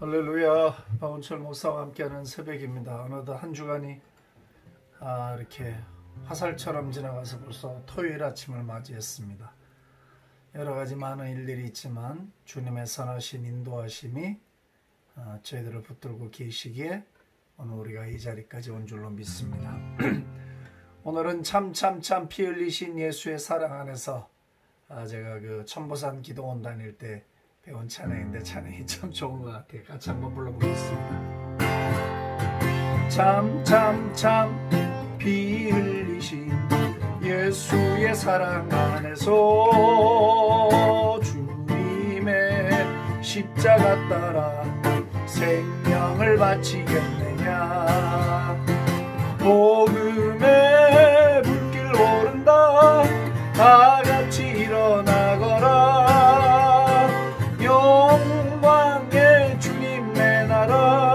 할렐루야. 박원철 목사와 함께하는 새벽입니다. 어느덧 한 주간이 이렇게 화살처럼 지나가서 벌써 토요일 아침을 맞이했습니다. 여러가지 많은 일들이 있지만 주님의 선하신 인도하심이 저희들을 붙들고 계시기에 오늘 우리가 이 자리까지 온 줄로 믿습니다. 오늘은 참 피 흘리신 예수의 사랑 안에서 제가 그 천보산 기도원 다닐 때 배운 찬양인데 찬양이 참 좋은 것 같아요. 같이 한번 불러보겠습니다. 참 피 흘리신 예수의 사랑 안에서 주님의 십자가 따라 생명을 바치겠느냐. 복음의 불길 오른다 다 같이 일어나거라. 영광의 주님의 나라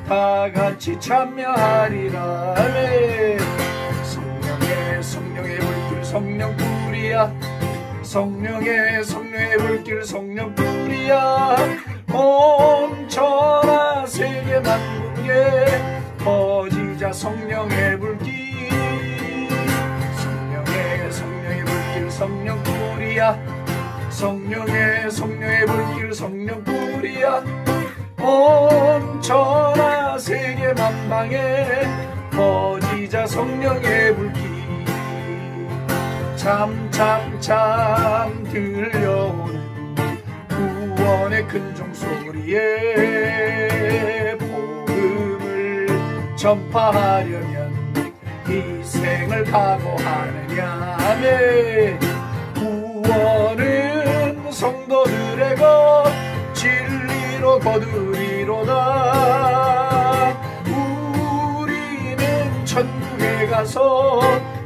다 같이 참여하리라. 성령의 불길 성령불이야. 성령의 불길 성령불이야. 온 천하 세계 만국에 퍼지자 성령의 불길. 성령의 불길 성령불이야. 성령의 불길 성령불이야. 온 천하 세계 만방에 퍼지자 성령의 불길. 참 들려오는 구원의 큰 종소리에 복음을 전파하려면 희생을 각오하느냐. 구원은 성도들의 것 진리로 거두리로다. 우리는 천국에 가서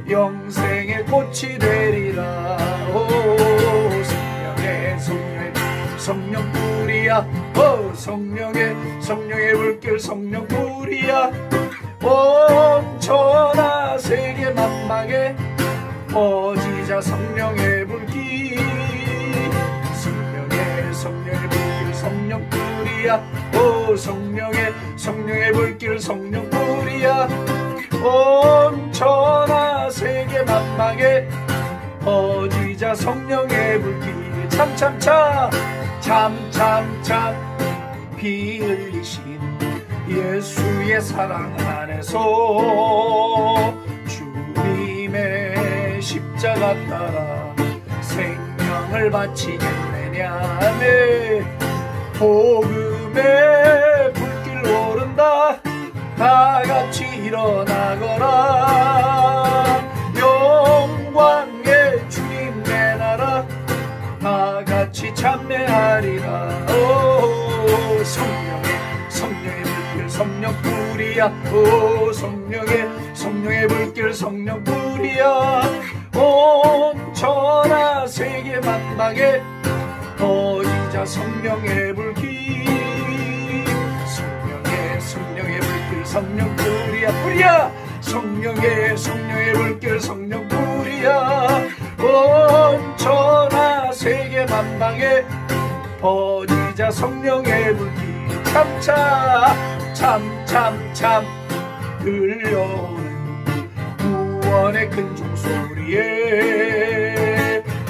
영생의 꽃이 되리라. 성령불이야. 성령의 불길 성령불이야. 온 천하 세계 만방에 퍼지자 성령의 불길. 성령의 불길 성령불이야. 성령의 불길 성령불이야. 온 천하 세계 만방에 퍼지자 성령의 불길. 참 피 흘리신 예수의 사랑 안에서 주님의 십자가 따라 생명을 바치겠느냐. 복음의 불길 오른다 다 같이 일어나거라. 영광의 주님의 나라 다 같이 참여하리라. 성령의 불길 성령불이야. 성령의 불길 성령불이야. 온 천하 세계 만방에 퍼지자 성령의 불길. 성령의 불길 성령불이야. 성령의 불길 성령불이야. 온 천하 세계 만방에 퍼지자 성령의 불길. 참 들려오는 구원의 큰 종소리에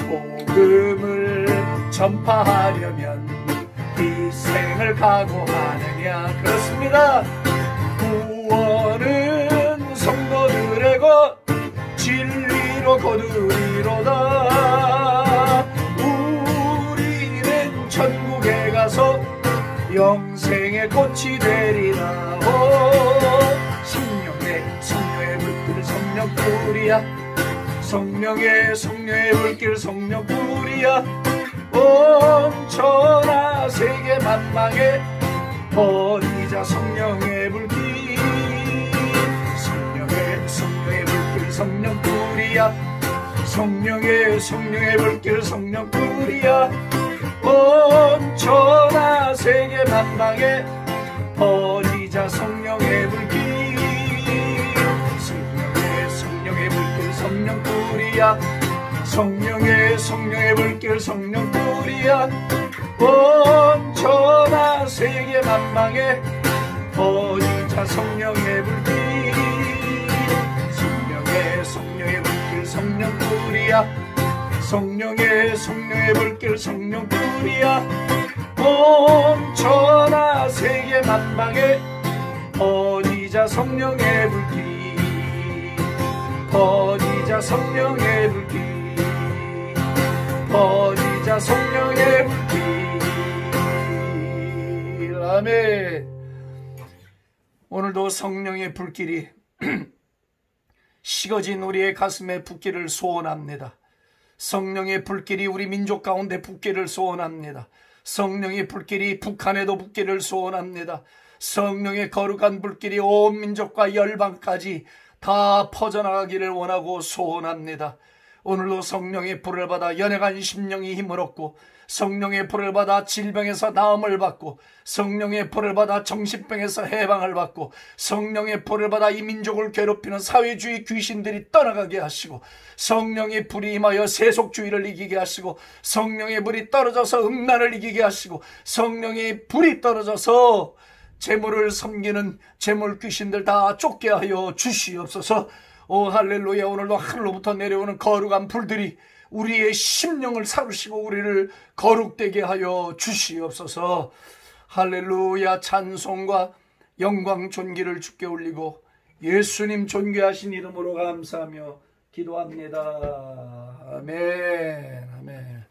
복음을 전파하려면 희생을 각오하느냐. 그렇습니다. 구원은 성도들의 것 진리로 거두리로다. 우리는 천국에 가서 영생의 꽃이 되리라. 성령의 불길 성령불이야. 성령의 불길 성령불이야. 온 천하 세계 만방에 퍼지자 성령의 불길. 성령의 불길 성령불이야. 성령의 불길 성령불이야. 온 천하 세계 만방에 퍼지자 성령의 불길. 성령의 불길 성령불이야. 성령의 불길 성령 뿌리야 온 천하 세계 만방에 퍼지자 성령의 불길 성령의 불길 성령 뿌리야 성령의 불길 성령 뿌리야 온 천하 세계 만방에 퍼지자 성령의 불길 퍼지자 성령의 불길 퍼지자 성령의 불길. 아멘. 오늘도 성령의 불길이 식어진 우리의 가슴에 붙기를 소원합니다. 성령의 불길이 우리 민족 가운데 붙기를 소원합니다. 성령의 불길이 북한에도 붙기를 소원합니다. 성령의 거룩한 불길이 온 민족과 열방까지 다 퍼져나가기를 원하고 소원합니다. 오늘도 성령의 불을 받아 연약한 심령이 힘을 얻고 성령의 불을 받아 질병에서 나음을 받고 성령의 불을 받아 정신병에서 해방을 받고 성령의 불을 받아 이 민족을 괴롭히는 사회주의 귀신들이 떠나가게 하시고 성령의 불이 임하여 세속주의를 이기게 하시고 성령의 불이 떨어져서 음란을 이기게 하시고 성령의 불이 떨어져서 재물을 섬기는 재물 귀신들 다 쫓게 하여 주시옵소서. 오 할렐루야. 오늘도 하늘로부터 내려오는 거룩한 불들이 우리의 심령을 사르시고 우리를 거룩되게 하여 주시옵소서. 할렐루야. 찬송과 영광 존귀를 주께 올리고 예수님 존귀하신 이름으로 감사하며 기도합니다. 아멘. 아멘.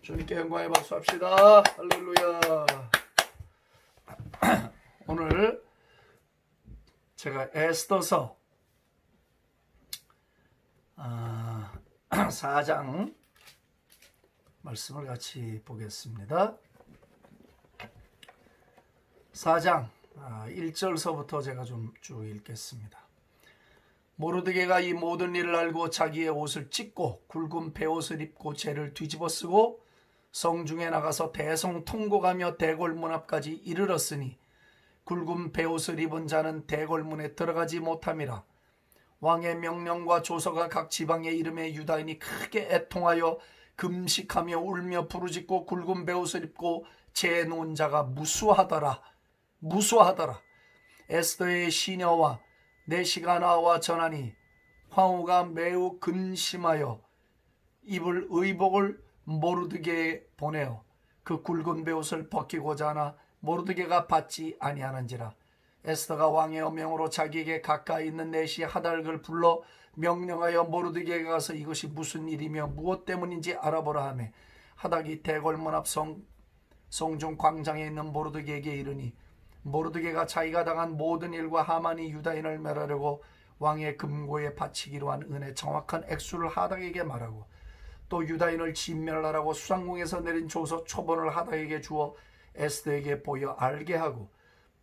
주님께 영광의 박수 합시다. 할렐루야. 오늘 제가 에스더서 4장 말씀을 같이 보겠습니다. 4장 1절서부터 제가 좀 쭉 읽겠습니다. 모르드게가 이 모든 일을 알고 자기의 옷을 찢고 굵은 베옷을 입고 죄를 뒤집어 쓰고 성중에 나가서 대성 통곡하며 대궐문 앞까지 이르렀으니 굵은 베옷을 입은 자는 대궐문에 들어가지 못함이라. 왕의 명령과 조서가 각 지방의 이름에 유다인이 크게 애통하여 금식하며 울며 부르짖고 굵은 베옷을 입고 죄 놓은 자가 무수하더라. 에스더의 시녀와 내시가 나와 전하니 황후가 매우 근심하여 입을 의복을 모르드게에 보내어 그 굵은 베옷을 벗기고자 하나 모르드게가 받지 아니하는지라. 에스더가 왕의 어명으로 자기에게 가까이 있는 내시 하달을 불러 명령하여 모르드게가 가서 이것이 무슨 일이며 무엇 때문인지 알아보라 하매 하닥이 대궐문 앞 성중 광장에 있는 모르드게에게 이르니 모르드게가 자기가 당한 모든 일과 하만이 유다인을 멸하려고 왕의 금고에 바치기로 한 은의 정확한 액수를 하닥에게 말하고 또 유다인을 진멸하라고 수상궁에서 내린 조서 초본을 하닥에게 주어 에스더에게 보여 알게 하고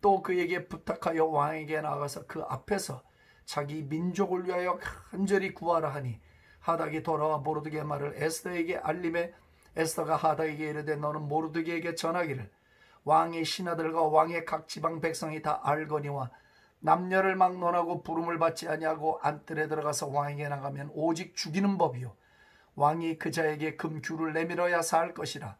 또 그에게 부탁하여 왕에게 나가서 그 앞에서 자기 민족을 위하여 간절히 구하라 하니 하닥이 돌아와 모르드게 말을 에스더에게 알림해 에스더가 하닥에게 이르되 너는 모르드게에게 전하기를 왕의 신하들과 왕의 각 지방 백성이 다 알거니와 남녀를 막론하고 부름을 받지 아니하고 안뜰에 들어가서 왕에게 나가면 오직 죽이는 법이요 왕이 그 자에게 금규를 내밀어야 살 것이라.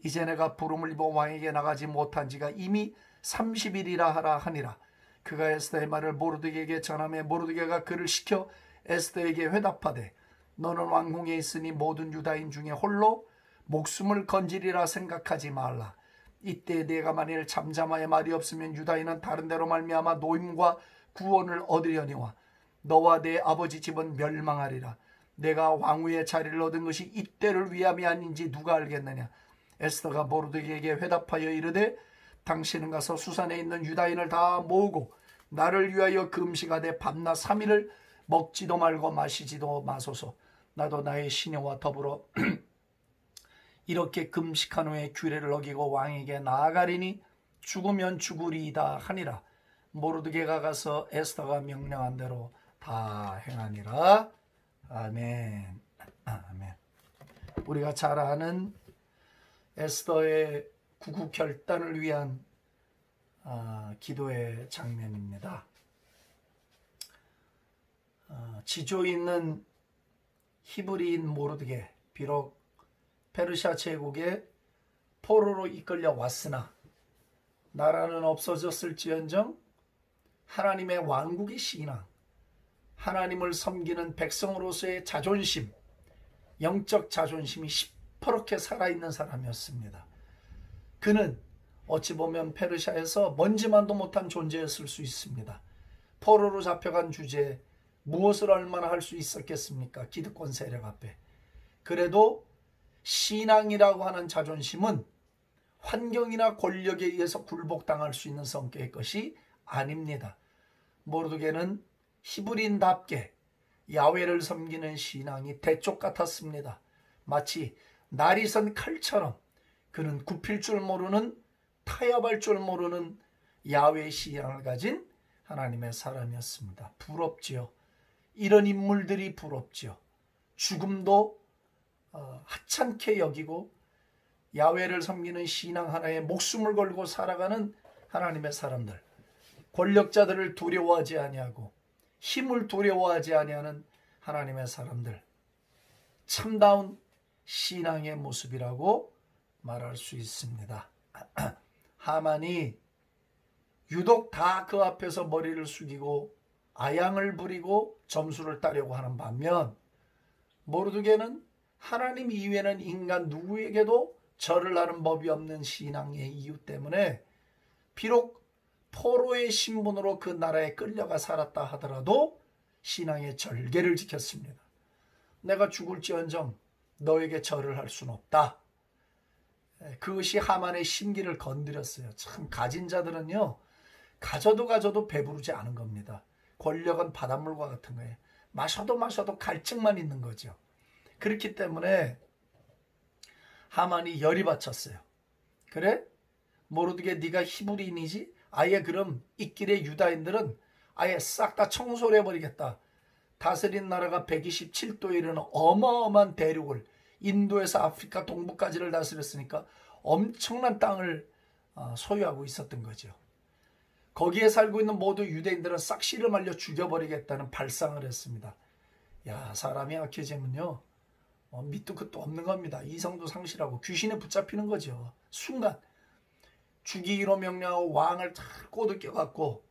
이제 내가 부름을 입어 왕에게 나가지 못한 지가 이미 30일이라 하라 하니라. 그가 에스더의 말을 모르드게에게 전하며 모르드게가 그를 시켜 에스더에게 회답하되 너는 왕궁에 있으니 모든 유다인 중에 홀로 목숨을 건지리라 생각하지 말라. 이때 네가 만일 잠잠하여 말이 없으면 유다인은 다른 데로 말미암아 노임과 구원을 얻으려니와 너와 네 아버지 집은 멸망하리라. 내가 왕후의 자리를 얻은 것이 이때를 위함이 아닌지 누가 알겠느냐. 에스더가 모르드게에게 회답하여 이르되 당신은 가서 수산에 있는 유다인을 다 모으고 나를 위하여 금식하되 밤낮 3일을 먹지도 말고 마시지도 마소서. 나도 나의 시녀와 더불어 이렇게 금식한 후에 규례를 어기고 왕에게 나아가리니 죽으면 죽으리이다 하니라. 모르드게가 가서 에스더가 명령한 대로 다 행하니라. 아멘. 아멘. 우리가 잘 아는 에스더의 구국결단을 위한 기도의 장면입니다. 지조 있는 히브리인 모르드게, 비록 페르시아 제국의 포로로 이끌려 왔으나 나라는 없어졌을지언정 하나님의 왕국의 신앙, 하나님을 섬기는 백성으로서의 자존심, 영적 자존심이 시퍼렇게 살아있는 사람이었습니다. 그는 어찌 보면 페르시아에서 먼지만도 못한 존재였을 수 있습니다. 포로로 잡혀간 주제에 무엇을 얼마나 할 수 있었겠습니까? 기득권 세력 앞에. 그래도 신앙이라고 하는 자존심은 환경이나 권력에 의해서 굴복당할 수 있는 성격의 것이 아닙니다. 모르드게는 히브리인답게 야훼를 섬기는 신앙이 대쪽 같았습니다. 마치 날이 선 칼처럼 그는 굽힐 줄 모르는, 타협할 줄 모르는 야훼의 신앙을 가진 하나님의 사람이었습니다. 부럽지요. 이런 인물들이 부럽지요. 죽음도 하찮게 여기고 야훼를 섬기는 신앙 하나에 목숨을 걸고 살아가는 하나님의 사람들, 권력자들을 두려워하지 아니하고 힘을 두려워하지 아니하는 하나님의 사람들, 참다운 신앙의 모습이라고 말할 수 있습니다. 하만이 유독 다 그 앞에서 머리를 숙이고 아양을 부리고 점수를 따려고 하는 반면, 모르드게는 하나님 이외에는 인간 누구에게도 절을 하는 법이 없는 신앙의 이유 때문에 비록 포로의 신분으로 그 나라에 끌려가 살았다 하더라도 신앙의 절개를 지켰습니다. 내가 죽을지언정 너에게 절을 할 수는 없다. 그것이 하만의 심기를 건드렸어요. 참 가진 자들은요, 가져도 배부르지 않은 겁니다. 권력은 바닷물과 같은 거예요. 마셔도 갈증만 있는 거죠. 그렇기 때문에 하만이 열이 받쳤어요. 그래? 모르드게 네가 히브리인이지? 아예 그럼 이 길의 유다인들은 아예 싹 다 청소를 해버리겠다. 다스린 나라가 127도에 이르는 어마어마한 대륙을, 인도에서 아프리카 동부까지를 다스렸으니까 엄청난 땅을 소유하고 있었던 거죠. 거기에 살고 있는 모두 유대인들은 싹 씨를 말려 죽여버리겠다는 발상을 했습니다. 야, 사람이 약해지면요, 밑도 끝도 없는 겁니다. 이성도 상실하고 귀신에 붙잡히는 거죠. 순간 죽이기로 명령하고 왕을 다 꼬드겨갖고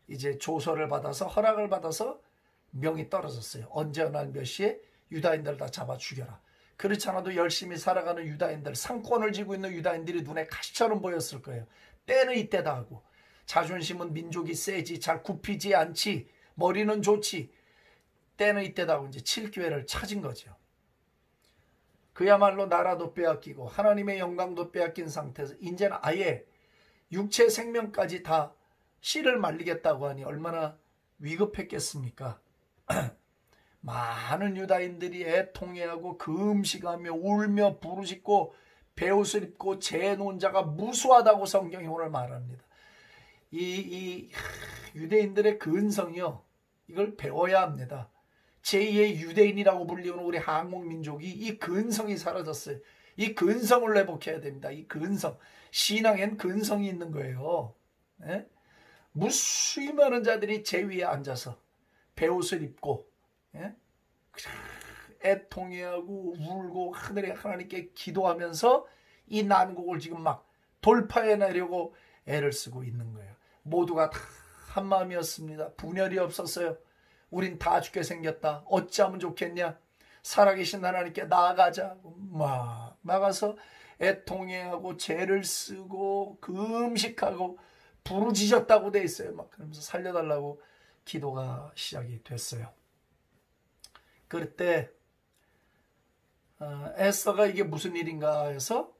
이제 조서를 받아서, 허락을 받아서 명이 떨어졌어요. 언제 어느 날 몇 시에 유다인들을 다 잡아 죽여라. 그렇지 않아도 열심히 살아가는 유다인들, 상권을 쥐고 있는 유다인들이 눈에 가시처럼 보였을 거예요. 때는 이때다 하고, 자존심은 민족이 세지, 잘 굽히지 않지, 머리는 좋지, 때는 이때다 하고 이제 칠 기회를 찾은 거죠. 그야말로 나라도 빼앗기고 하나님의 영광도 빼앗긴 상태에서 이제는 아예 육체 생명까지 다 씨를 말리겠다고 하니 얼마나 위급했겠습니까? 많은 유다인들이 애통해하고 금식하며 울며 부르짖고 베옷을 입고 재놓은 자가 무수하다고 성경이 오늘 말합니다. 이 유대인들의 근성이요, 이걸 배워야 합니다. 제2의 유대인이라고 불리우는 우리 한국 민족이 이 근성이 사라졌어요. 이 근성을 회복해야 됩니다. 이 근성, 신앙엔 근성이 있는 거예요. 예? 무수히 많은 자들이 제 위에 앉아서 베옷을 입고, 예? 애통해하고 울고 하늘에 하나님께 기도하면서 이 난국을 지금 막 돌파해내려고 애를 쓰고 있는 거예요. 모두가 다 한마음이었습니다. 분열이 없었어요. 우린 다 죽게 생겼다. 어찌하면 좋겠냐? 살아계신 하나님께 나아가자. 막 나가서 애통해하고 죄를 쓰고 금식하고 부르짖었다고 돼 있어요. 막 그러면서 살려달라고 기도가 시작이 됐어요. 그럴 때 에스더가 이게 무슨 일인가 해서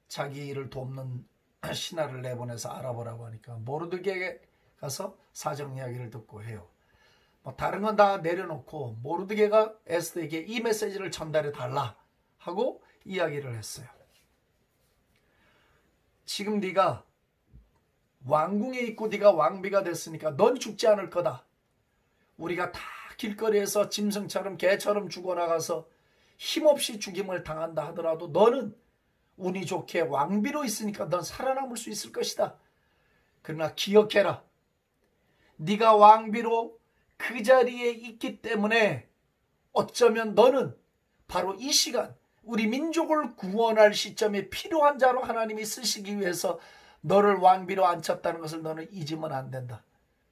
자기 일을 돕는 신하를 내보내서 알아보라고 하니까 모르드게에게 가서 사정 이야기를 듣고 해요. 뭐 다른 건 다 내려놓고 모르드게가 에스더에게 이 메시지를 전달해 달라 하고 이야기를 했어요. 지금 네가 왕궁에 있고 네가 왕비가 됐으니까 넌 죽지 않을 거다. 우리가 다 길거리에서 짐승처럼 개처럼 죽어나가서 힘없이 죽임을 당한다 하더라도 너는 운이 좋게 왕비로 있으니까 넌 살아남을 수 있을 것이다. 그러나 기억해라. 네가 왕비로 그 자리에 있기 때문에 어쩌면 너는 바로 이 시간 우리 민족을 구원할 시점에 필요한 자로 하나님이 쓰시기 위해서 너를 왕비로 앉혔다는 것을 너는 잊으면 안 된다.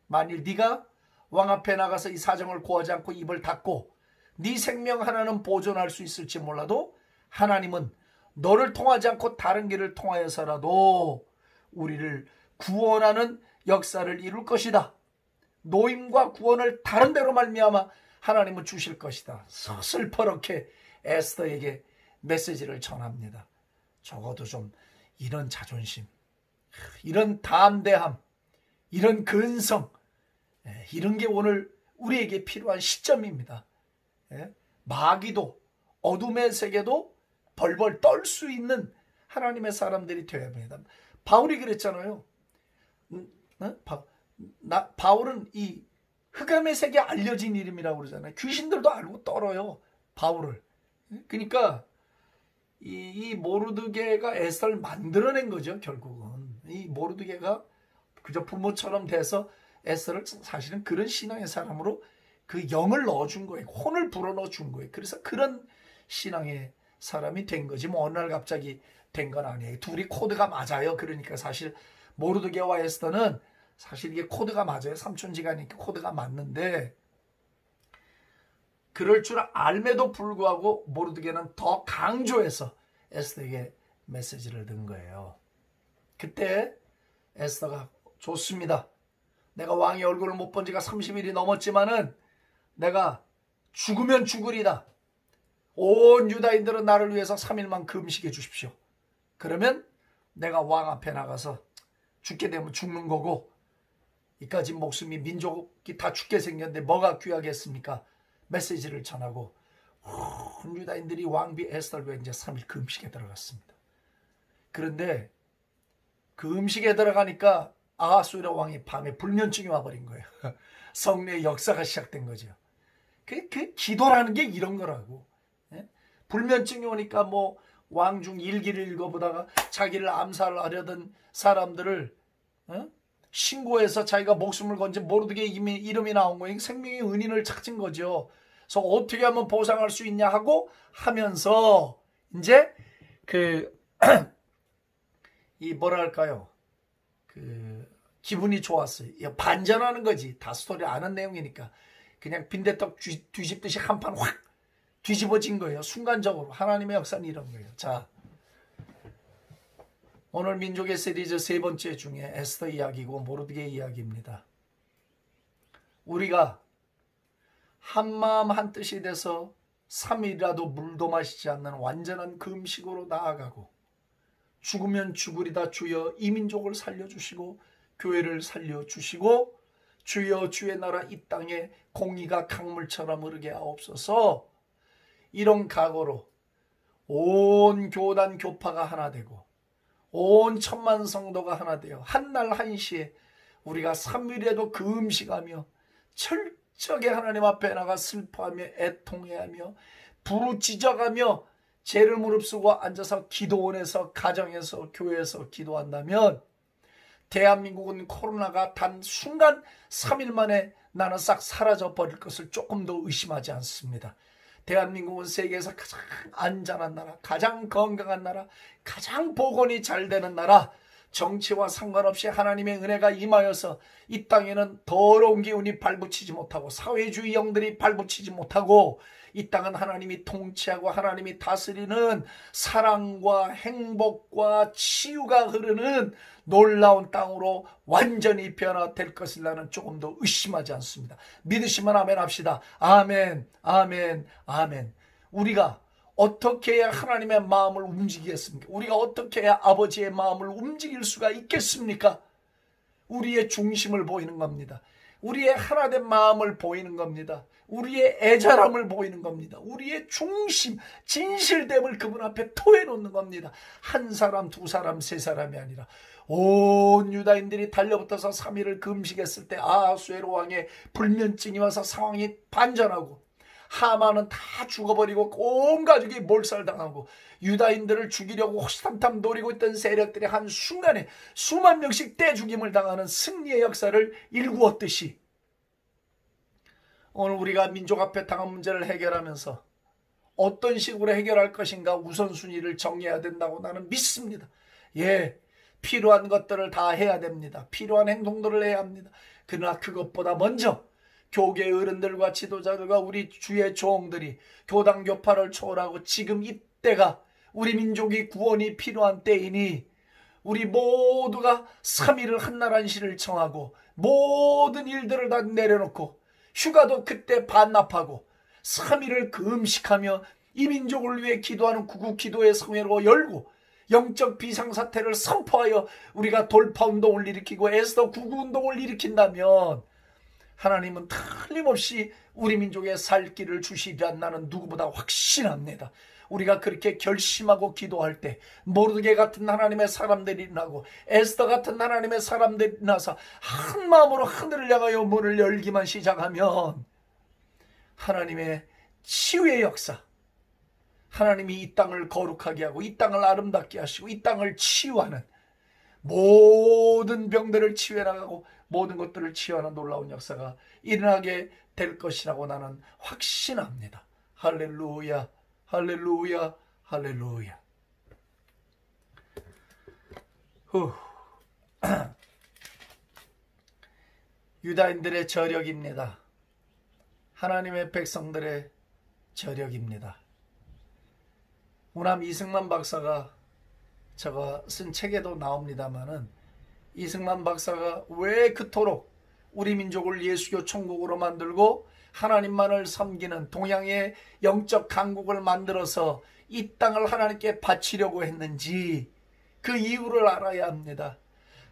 만일 네가 왕 앞에 나가서 이 사정을 고하지 않고 입을 닫고 네 생명 하나는 보존할 수 있을지 몰라도 하나님은 너를 통하지 않고 다른 길을 통하여서라도 우리를 구원하는 역사를 이룰 것이다. 노임과 구원을 다른 데로 말미암아 하나님은 주실 것이다. 서슬퍼렇게 에스더에게 메시지를 전합니다. 적어도 좀 이런 자존심, 이런 담대함, 이런 근성, 이런 게 오늘 우리에게 필요한 시점입니다. 마귀도 어둠의 세계도 벌벌 떨 수 있는 하나님의 사람들이 되어야 합니다. 바울이 그랬잖아요. 바울은 이 흑암의 세계에 알려진 이름이라고 그러잖아요. 귀신들도 알고 떨어요, 바울을. 그러니까 이 모르드게가 에스더를 만들어낸 거죠. 결국은 이 모르드게가 그저 부모처럼 돼서 에스더를 사실은 그런 신앙의 사람으로 그 영을 넣어준 거예요. 혼을 불어넣어준 거예요. 그래서 그런 신앙의 사람이 된 거지. 뭐 어느 날 갑자기 된 건 아니에요. 둘이 코드가 맞아요. 그러니까 사실 모르드게와 에스더는 사실 이게 코드가 맞아요. 삼촌지간이니까 코드가 맞는데, 그럴 줄 알매도 불구하고 모르드게는 더 강조해서 에스더에게 메시지를 든 거예요. 그때 에스더가 좋습니다. 내가 왕의 얼굴을 못 본 지가 30일이 넘었지만은 내가 죽으면 죽으리다. 온 유다인들은 나를 위해서 3일만 금식해 주십시오. 그러면 내가 왕 앞에 나가서 죽게 되면 죽는 거고, 이까지 목숨이 민족이 다 죽게 생겼는데 뭐가 귀하겠습니까? 메시지를 전하고 온 유다인들이 왕비 에스더를 위해 이제 3일 금식에 들어갔습니다. 그런데 그 음식에 들어가니까 아하수에로 왕이 밤에 불면증이 와버린 거예요. 성례의 역사가 시작된 거죠. 그 기도라는 게 이런 거라고. 불면증이 오니까 뭐 왕중 일기를 읽어보다가 자기를 암살하려던 사람들을 신고해서 자기가 목숨을 건지 모르게 이미 이름이 나온 거예요. 생명의 은인을 찾은 거죠. 그래서 어떻게 하면 보상할 수 있냐 하고 하면서 이제 이 뭐랄까요, 기분이 좋았어요. 반전하는 거지. 다 스토리 아는 내용이니까 그냥 빈대떡 뒤집듯이 한 판 확 뒤집어진 거예요. 순간적으로. 하나님의 역사는 이런 거예요. 자, 오늘 민족의 시리즈 세 번째 중에 에스더 이야기고 모르드게 이야기입니다. 우리가 한마음 한뜻이 돼서 3일이라도 물도 마시지 않는 완전한 금식으로 나아가고, 죽으면 죽으리다 주여 이 민족을 살려주시고 교회를 살려주시고 주여 주의 나라 이 땅에 공의가 강물처럼 흐르게 하옵소서, 이런 각오로 온 교단 교파가 하나 되고 온 천만 성도가 하나 되어 한날 한시에 우리가 3일에도 금식하며 철저하게 하나님 앞에 나가 슬퍼하며 애통해하며 부르짖어가며 죄를 무릅쓰고 앉아서 기도원에서 가정에서 교회에서 기도한다면 대한민국은 코로나가 단 순간 3일 만에 나는 싹 사라져 버릴 것을 조금 더 의심하지 않습니다. 대한민국은 세계에서 가장 안전한 나라, 가장 건강한 나라, 가장 복원이 잘 되는 나라, 정치와 상관없이 하나님의 은혜가 임하여서 이 땅에는 더러운 기운이 발붙이지 못하고 사회주의 영들이 발붙이지 못하고 이 땅은 하나님이 통치하고 하나님이 다스리는 사랑과 행복과 치유가 흐르는 놀라운 땅으로 완전히 변화될 것을 나는 조금 더 의심하지 않습니다. 믿으시면 아멘 합시다. 아멘, 아멘, 아멘. 우리가 어떻게 해야 하나님의 마음을 움직이겠습니까? 우리가 어떻게 해야 아버지의 마음을 움직일 수가 있겠습니까? 우리의 중심을 보이는 겁니다. 우리의 하나된 마음을 보이는 겁니다. 우리의 애절함을 보이는 겁니다. 우리의 중심, 진실됨을 그분 앞에 토해놓는 겁니다. 한 사람, 두 사람, 세 사람이 아니라 온 유다인들이 달려붙어서 3일을 금식했을 때 아하수에로 왕의 불면증이 와서 상황이 반전하고 하만은 다 죽어버리고 온 가족이 몰살당하고 유다인들을 죽이려고 호시탐탐 노리고 있던 세력들이 한순간에 수만 명씩 떼죽임을 당하는 승리의 역사를 일구었듯이 오늘 우리가 민족 앞에 당한 문제를 해결하면서 어떤 식으로 해결할 것인가 우선순위를 정해야 된다고 나는 믿습니다. 예, 필요한 것들을 다 해야 됩니다. 필요한 행동들을 해야 합니다. 그러나 그것보다 먼저 교계 어른들과 지도자들과 우리 주의 종들이 교당 교파를 초월하고 지금 이때가 우리 민족이 구원이 필요한 때이니 우리 모두가 3.1을 한나라한 시를 청하고 모든 일들을 다 내려놓고 휴가도 그때 반납하고 3.1을 금식하며 이 민족을 위해 기도하는 구국 기도의 성회로 열고 영적 비상사태를 선포하여 우리가 돌파운동을 일으키고 에스더 구구운동을 일으킨다면 하나님은 틀림없이 우리 민족에 살 길을 주시리라 나는 누구보다 확신합니다. 우리가 그렇게 결심하고 기도할 때 모르게 같은 하나님의 사람들이 나고 에스더 같은 하나님의 사람들이 나서 한 마음으로 하늘을 향하여 문을 열기만 시작하면 하나님의 치유의 역사, 하나님이 이 땅을 거룩하게 하고 이 땅을 아름답게 하시고 이 땅을 치유하는 모든 병들을 치유해 나가고 모든 것들을 치유하는 놀라운 역사가 일어나게 될 것이라고 나는 확신합니다. 할렐루야, 할렐루야, 할렐루야. 유다인들의 저력입니다. 하나님의 백성들의 저력입니다. 우남 이승만 박사가 저가 쓴 책에도 나옵니다마는 이승만 박사가 왜 그토록 우리 민족을 예수교 천국으로 만들고 하나님만을 섬기는 동양의 영적 강국을 만들어서 이 땅을 하나님께 바치려고 했는지 그 이유를 알아야 합니다.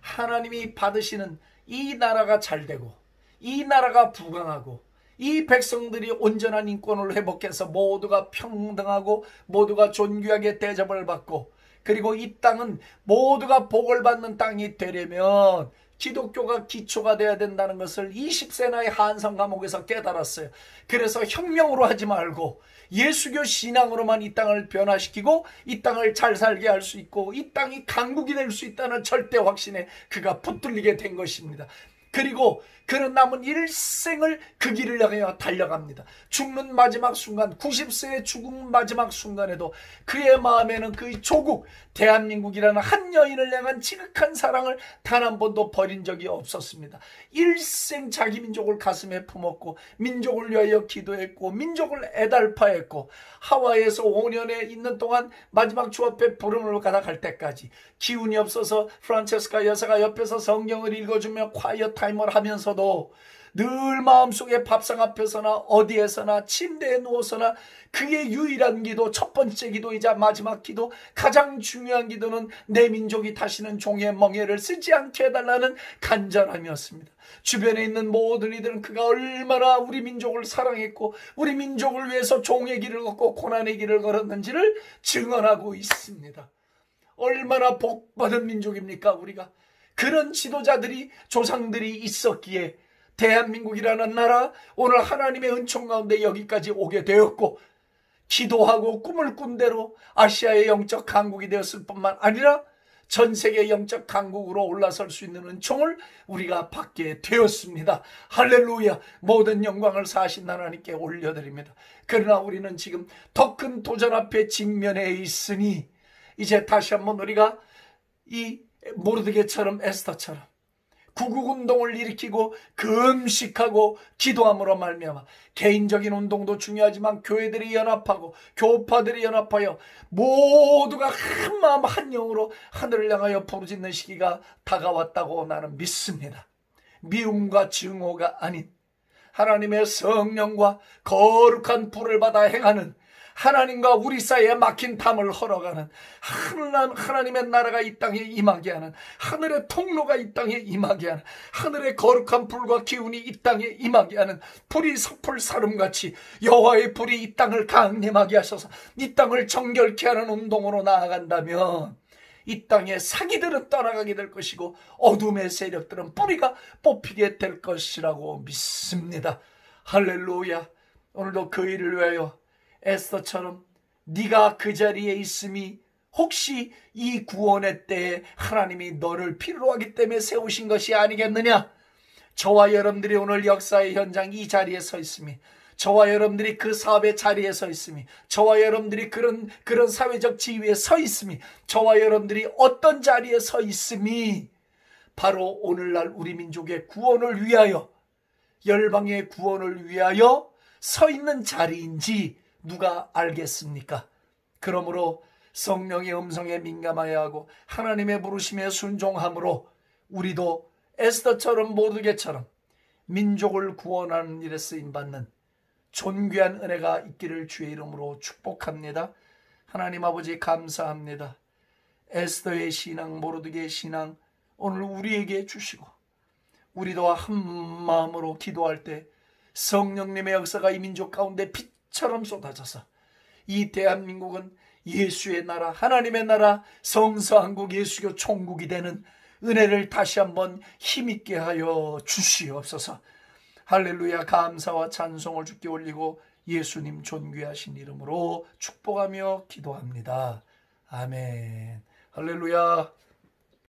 하나님이 받으시는 이 나라가 잘되고 이 나라가 부강하고 이 백성들이 온전한 인권을 회복해서 모두가 평등하고 모두가 존귀하게 대접을 받고 그리고 이 땅은 모두가 복을 받는 땅이 되려면 기독교가 기초가 돼야 된다는 것을 20세 나이 한성 감옥에서 깨달았어요. 그래서 혁명으로 하지 말고 예수교 신앙으로만 이 땅을 변화시키고 이 땅을 잘 살게 할 수 있고 이 땅이 강국이 될 수 있다는 절대 확신에 그가 붙들리게 된 것입니다. 그리고 그는 남은 일생을 그 길을 향하여 달려갑니다. 죽는 마지막 순간, 90세의 죽은 마지막 순간에도 그의 마음에는 그 조국 대한민국이라는 한 여인을 향한 지극한 사랑을 단 한 번도 버린 적이 없었습니다. 일생 자기 민족을 가슴에 품었고 민족을 위하여 기도했고 민족을 애달파했고 하와이에서 5년에 있는 동안 마지막 주 앞에 부름을 받아 갈 때까지 기운이 없어서 프란체스카 여사가 옆에서 성경을 읽어주며 콰이어 타임을 하면서도 늘 마음속에 밥상 앞에서나 어디에서나 침대에 누워서나 그의 유일한 기도, 첫 번째 기도이자 마지막 기도, 가장 중요한 기도는 내 민족이 다시는 종의 멍에를 쓰지 않게 해달라는 간절함이었습니다. 주변에 있는 모든 이들은 그가 얼마나 우리 민족을 사랑했고 우리 민족을 위해서 종의 길을 걷고 고난의 길을 걸었는지를 증언하고 있습니다. 얼마나 복받은 민족입니까 우리가. 그런 지도자들이 조상들이 있었기에 대한민국이라는 나라 오늘 하나님의 은총 가운데 여기까지 오게 되었고 기도하고 꿈을 꾼 대로 아시아의 영적 강국이 되었을 뿐만 아니라 전 세계 영적 강국으로 올라설 수 있는 은총을 우리가 받게 되었습니다. 할렐루야. 모든 영광을 사신 하나님께 올려드립니다. 그러나 우리는 지금 더 큰 도전 앞에 직면해 있으니 이제 다시 한번 우리가 이 모르드게처럼 에스더처럼 구국운동을 일으키고 금식하고 기도함으로 말미암아 개인적인 운동도 중요하지만 교회들이 연합하고 교파들이 연합하여 모두가 한 마음 한 영으로 하늘을 향하여 부르짖는 시기가 다가왔다고 나는 믿습니다. 미움과 증오가 아닌 하나님의 성령과 거룩한 불을 받아 행하는 하나님과 우리 사이에 막힌 담을 헐어가는 하나님의 나라가 이 땅에 임하게 하는 하늘의 통로가 이 땅에 임하게 하는 하늘의 거룩한 불과 기운이 이 땅에 임하게 하는 불이 섣불 사름같이 여호와의 불이 이 땅을 강림하게 하셔서 이 땅을 정결케 하는 운동으로 나아간다면 이 땅의 사기들은 떠나가게 될 것이고 어둠의 세력들은 뿌리가 뽑히게 될 것이라고 믿습니다. 할렐루야. 오늘도 그 일을 위하여 에스더처럼 네가 그 자리에 있음이 혹시 이 구원의 때에 하나님이 너를 필요로 하기 때문에 세우신 것이 아니겠느냐. 저와 여러분들이 오늘 역사의 현장 이 자리에 서 있음이, 저와 여러분들이 그 사업의 자리에 서 있음이, 저와 여러분들이 그런 사회적 지위에 서 있음이, 저와 여러분들이 어떤 자리에 서 있음이 바로 오늘날 우리 민족의 구원을 위하여, 열방의 구원을 위하여 서 있는 자리인지 누가 알겠습니까? 그러므로 성령의 음성에 민감하여 하고 하나님의 부르심에 순종함으로 우리도 에스더처럼 모르게처럼 민족을 구원하는 일에 쓰임받는 존귀한 은혜가 있기를 주의 이름으로 축복합니다. 하나님 아버지 감사합니다. 에스더의 신앙, 모르드게의 신앙 오늘 우리에게 주시고 우리도 한 마음으로 기도할 때 성령님의 역사가 이 민족 가운데 빛처럼 쏟아져서 이 대한민국은 예수의 나라, 하나님의 나라, 성서한국 예수교 총국이 되는 은혜를 다시 한번 힘있게 하여 주시옵소서. 할렐루야. 감사와 찬송을 주께 올리고 예수님 존귀하신 이름으로 축복하며 기도합니다. 아멘. 할렐루야.